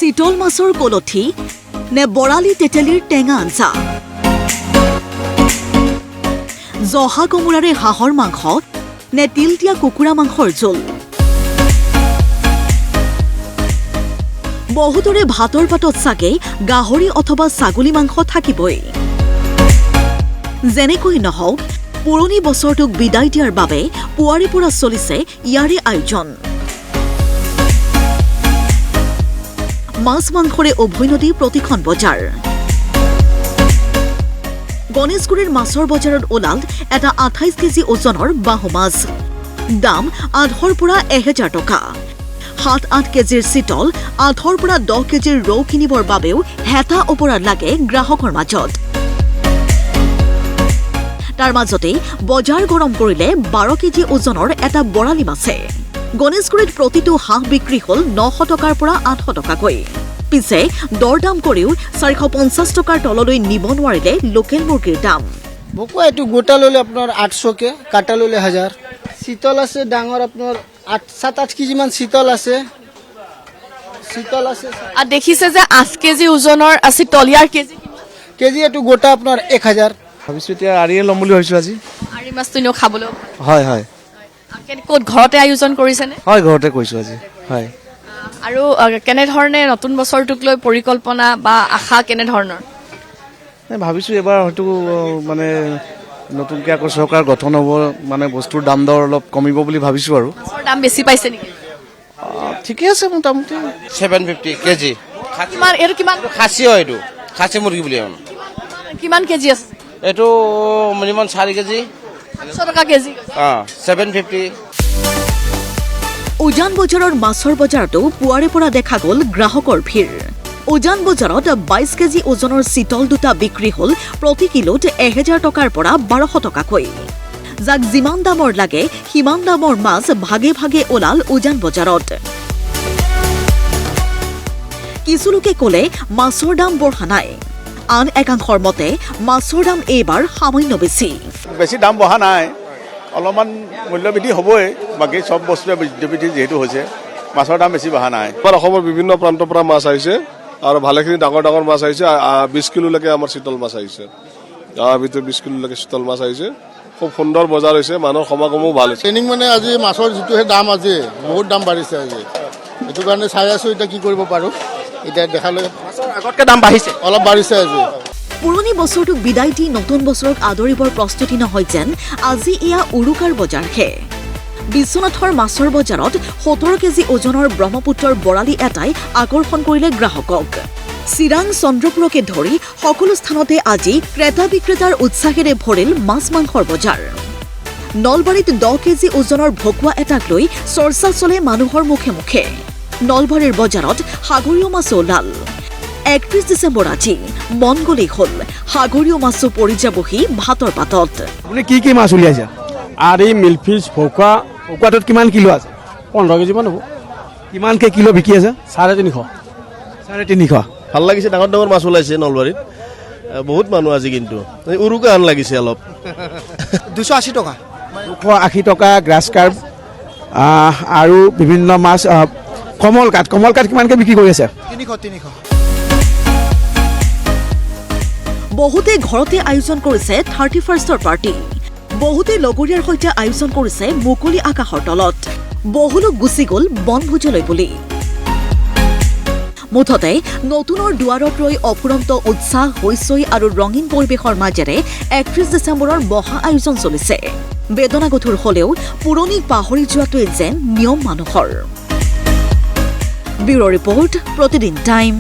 চিতল মাছৰ কলঠি নে বৰালি তেতেলীৰ টেঙা আঞ্জা, জহা কোমোৰাৰে হাঁহৰ মাংস নে তিলতীয়া কুকুৰা মাংসৰ জোল। বহুতৰে ভাতৰ পাতত চাগে গাহৰি অথবা ছাগলী মাংস থাকিবই। যেনেকৈ নহওক পুৰণি বছৰটোক বিদায় দিয়াৰ বাবে পুৱাৰে পৰা চলিছে ইয়াৰে আয়োজন। মাছ মাংসৰে উভৈনদী প্ৰতিখন বজাৰ। গণেশগুৰিৰ মাছৰ বজাৰত ওলাল এটা 28 কেজি ওজনৰ বাহু মাছ। দাম 800 পৰা 1000 টকা। 7-8 কেজিৰ চিতল, 8 পৰা 10 কেজিৰ ৰৌ কিনিবৰ বাবেও হেতা ওপৰা লাগে গ্ৰাহকৰ মাজত। তাৰ মাজতেই বজাৰ গৰম কৰিলে 12 কেজি ওজনৰ এটা বৰালি মাছে। গণেশগুৰিত প্ৰতিটো হাঁহ বিক্ৰী হ'ল 900 টকাৰ পৰা 800 টকাকৈ। পিছে দৰদাম কৰিও 450 টকাৰ তললৈ নিব নোৱাৰিলে লোকেল মুৰ্গীৰ দাম। ভকুৱা এইটো গোটা ল'লে আপোনাৰ 800কে, কাটা ল'লে 1000। চিতল আছে ডাঙৰ আপোনাৰ 7-8 কেজি মান চিতল আছে। আৰ দেখিছে যে 8 কেজি ওজনৰ আছে তলিয়াৰ কেজি এইটো গোটা আপোনাৰ 1000। ভাবিছো এতিয়া আৰিয়ে ল'ম বুলি ভাবিছো আজি। আৰি মাছটো নিও খাবলৈ। হয় হয়। ক'ত ঘৰতে আয়োজন কৰিছেনে? হয় ঘৰতে কৰিছো আজি। হয়। আৰু কেনে ধৰণে নতুন বছৰটোক লৈ পৰিকল্পনা বা আশা কেনে ধৰণৰ? ভাবিছো এবাৰ হয়তো মানে নতুনকৈ আকৌ চৰকাৰ গঠন হ'ব, মানে বস্তুৰ দাম দৰ অলপ কমিব বুলি ভাবিছো আৰু। মাছৰ দাম বেছি পাইছে নেকি? ঠিকে আছে মোটামুটি। 750 কেজি। কিমান এইটো কিমান? খাচী হয় এইটো, খাচী মুৰ্গী বুলি কয়। কিমান কেজি আছে? এইটো মিনিমাম 4 কেজি। 800 টকা কেজি। 750। উজান বজাৰৰ মাছৰ বজাৰতো পুৱাৰে পৰা দেখা গ'ল গ্ৰাহকৰ ভিৰ। উজান বজাৰত 22 কেজি ওজনৰ চিতল দুটা বিক্ৰী হ'ল প্ৰতি কিলোত 1000 টকাৰ পৰা 1200 টকাকৈ। যাক যিমান দামৰ লাগে সিমান দামৰ মাছ ভাগে ভাগে ওলাল উজান বজাৰত। কিছু লোকে ক'লে মাছৰ দাম বঢ়া নাই। আন একাংশৰ মতে মাছৰ দাম এইবাৰ সামান্য বেছি। বেছি দাম বঢ়া নাই, অলপমান মূল্যবৃদ্ধি হ'বই। বাকী চব বস্তুৱে বৃদ্ধি যিহেতু হৈছে, মাছৰ দাম বেছি বঢ়া নাই। আমাৰ অসমৰ বিভিন্ন প্ৰান্তৰ পৰা মাছ আহিছে আৰু ভালেখিনি ডাঙৰ ডাঙৰ মাছ আহিছে। 20 কিলোলৈকে আমাৰ চিতল মাছ আহিছে। ভিতৰত 20 কিলোলৈকে চিতল মাছ আহিছে। খুব সুন্দৰ বজাৰ হৈছে, মানুহৰ সমাগমো ভাল হৈছে। ট্ৰেইনিং মানে আজি মাছৰ যিটোহে দাম আজি বহুত দাম বাঢ়িছে আজি। সেইটো কাৰণে চাই আছো এতিয়া কি কৰিব পাৰো। এতিয়া দেখালৈ আগতকৈ দাম বাঢ়িছে, অলপ বাঢ়িছে আজি। পুৰণি বছৰটোক বিদায় দি নতুন বছৰক আদৰিবৰ প্ৰস্তুতি নহয় যেন আজি এয়া উৰুকাৰ বজাৰহে। বিশ্বনাথৰ মাছৰ বজাৰত 17 কেজি ওজনৰ ব্ৰহ্মপুত্ৰৰ বৰালি এটাই আকৰ্ষণ কৰিলে গ্ৰাহকক। চিৰাং চন্দ্ৰপুৰকে ধৰি সকলো স্থানতে আজি ক্ৰেতা বিক্ৰেতাৰ উৎসাহেৰে ভৰিল মাছ মাংসৰ বজাৰ। নলবাৰীত 10 কেজি ওজনৰ ভকুৱা এটাক লৈ চৰ্চা চলে মানুহৰ মুখে মুখে। নলবাৰীৰ বজাৰত সাগৰীয় মাছ ওলাল। 31 ডিচেম্বৰ আজি মন গলেই হ'ল সাগৰীয় মাছো পৰি যাবহি ভাতৰ পাতত। আপুনি কি মাছ উলিয়াইছে? আৰি, মিলফিছ, ভকুৱাটোত কিমান কিলো আছে? 15 কেজি মান হ'ব। কিমানকৈ কিলো বিকি আছে? 350। 350। ভাল লাগিছে, ডাঙৰ ডাঙৰ মাছ ওলাইছে নলবাৰীত। বহুত মানুহ আজি, কিন্তু উৰুকা আন লাগিছে অলপ। 280 টকা। 280 টকা গ্ৰাছ কাৰ্প আৰু বিভিন্ন মাছ। কমল কাঠ কিমানকৈ বিক্ৰী কৰি আছে? 300। বহুতে ঘৰতে আয়োজন কৰিছে 31ৰ পাৰ্টি। বহুতে লগৰীয়াৰ সৈতে আয়োজন কৰিছে মুকলি আকাশৰ তলত। বহু লোক গুচি গ'ল বনভোজলৈ বুলি। মুঠতে নতুনৰ দুৱাৰত ৰৈ অফুৰন্ত উৎসাহ, হৈচৈ আৰু ৰঙীন পৰিৱেশৰ মাজেৰে 31 ডিচেম্বৰৰ মহা আয়োজন চলিছে। বেদনাগধুৰ হলেও পুৰণিক পাহৰি যোৱাটোৱে যেন নিয়ম মানুহৰ। ব্যুৰ' ৰিপৰ্ট, প্ৰতিদিন টাইম।